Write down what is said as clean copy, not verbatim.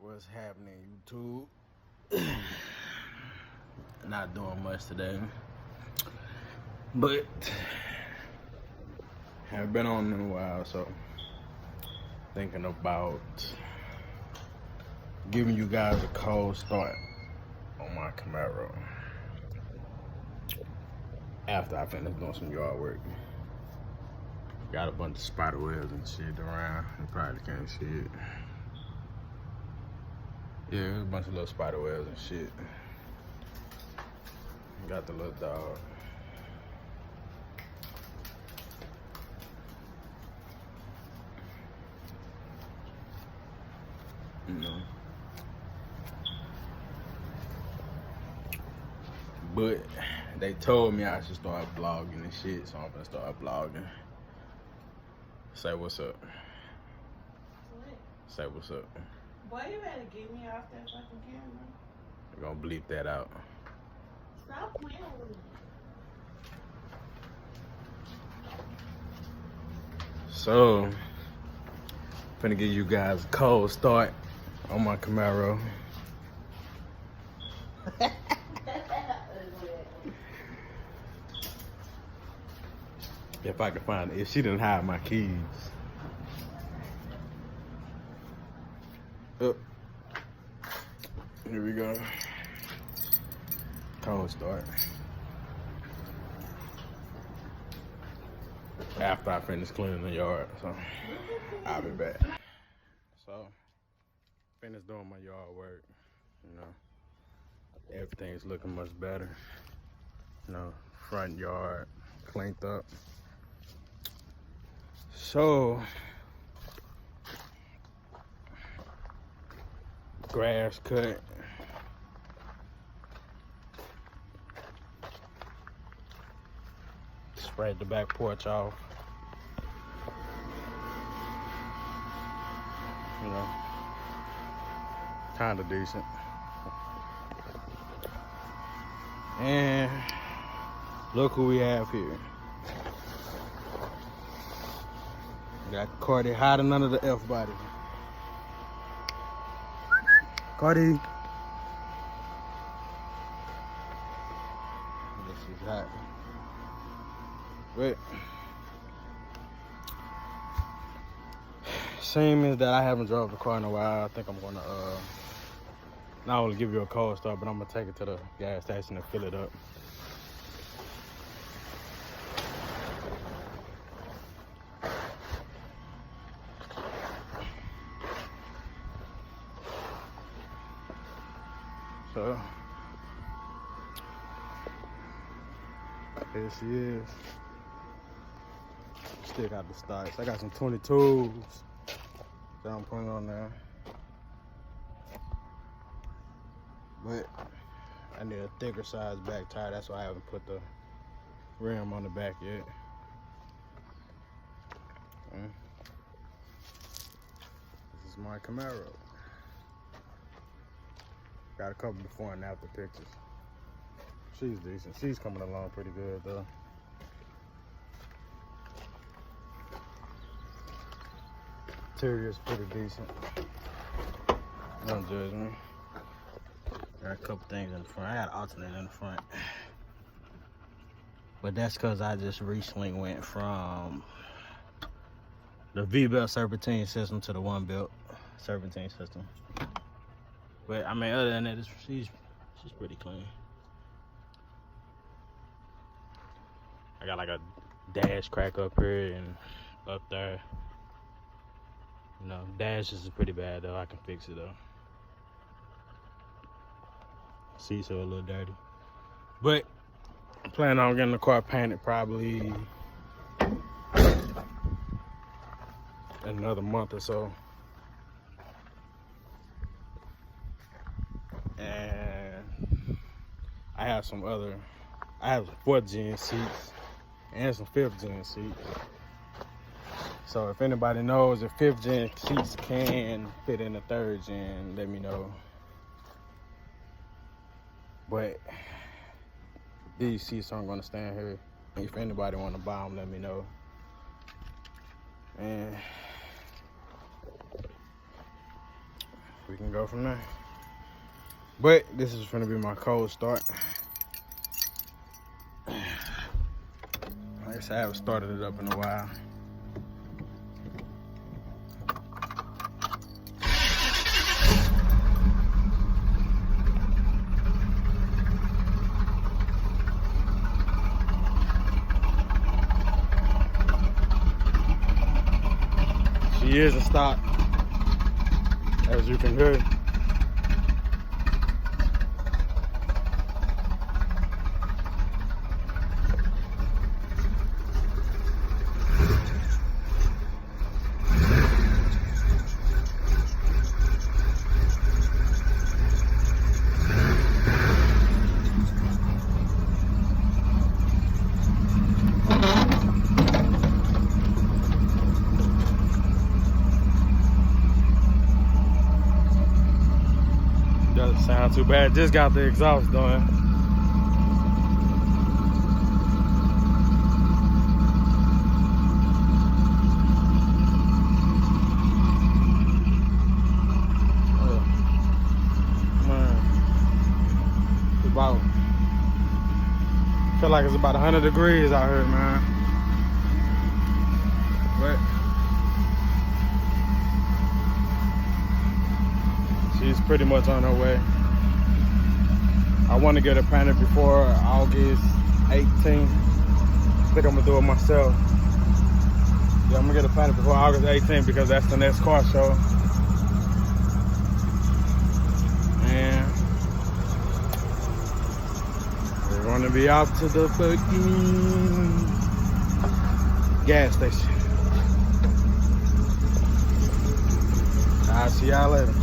What's happening, YouTube? Not doing much today, but haven't been on in a while, so thinking about giving you guys a cold start on my Camaro after I finish doing some yard work. Got a bunch of spider webs and shit around. You probably can't see it. Yeah, there's a bunch of little spider webs and shit. Got the little dog. You know. But they told me I should start vlogging and shit, so I'm gonna start vlogging. Say what's up. What? Say what's up. Boy, you better get me off that fucking camera. I'm gonna bleep that out. Stop playing with me. So, finna give you guys a cold start on my Camaro. If I can find it, if she didn't hide my keys. Oh, here we go. Cold start. After I finish cleaning the yard, so I'll be back. So, finished doing my yard work, you know. Everything's looking much better. You know, front yard cleaned up. So, grass cut. Sprayed the back porch off. You know, kind of decent. And look who we have here. Got Cardi hiding under the F body. Cardi. Yes, she's hot. But same as that, I haven't drove the car in a while. I think I'm gonna not only give you a cold start, but I'm gonna take it to the gas station and fill it up. So here she is. Still got the stocks. I got some 22s that I'm putting on there. But I need a thicker size back tire. That's why I haven't put the rim on the back yet. This is my Camaro. Got a couple before and after pictures. She's decent. She's coming along pretty good though. Interior's pretty decent. Don't judge me. Got a couple things in the front. I got an alternator in the front. But that's because I just recently went from the V-belt serpentine system to the one-belt serpentine system. But I mean, other than that, she's pretty clean. I got like a dash crack up here and up there. You know, dash is pretty bad though. I can fix it though. Seats are a little dirty, but I'm planning on getting the car painted probably in another month or so. And I have some 4th gen seats and some 5th gen seats. So if anybody knows if 5th gen seats can fit in the 3rd gen, let me know. But these seats aren't gonna stand here. If anybody wanna buy them, let me know. And we can go from there. But this is gonna be my cold start. Like I said, I haven't started it up in a while. She is a stop, as you can hear. Doesn't sound too bad. Just got the exhaust done. It's about, feel like it's about 100 degrees out here, man. But she's pretty much on her way. I want to get her painted before August 18th. I think I'm gonna do it myself. Yeah, I'm gonna get her painted before August 18th because that's the next car show. And we're gonna be off to the fucking gas station. I'll see y'all later.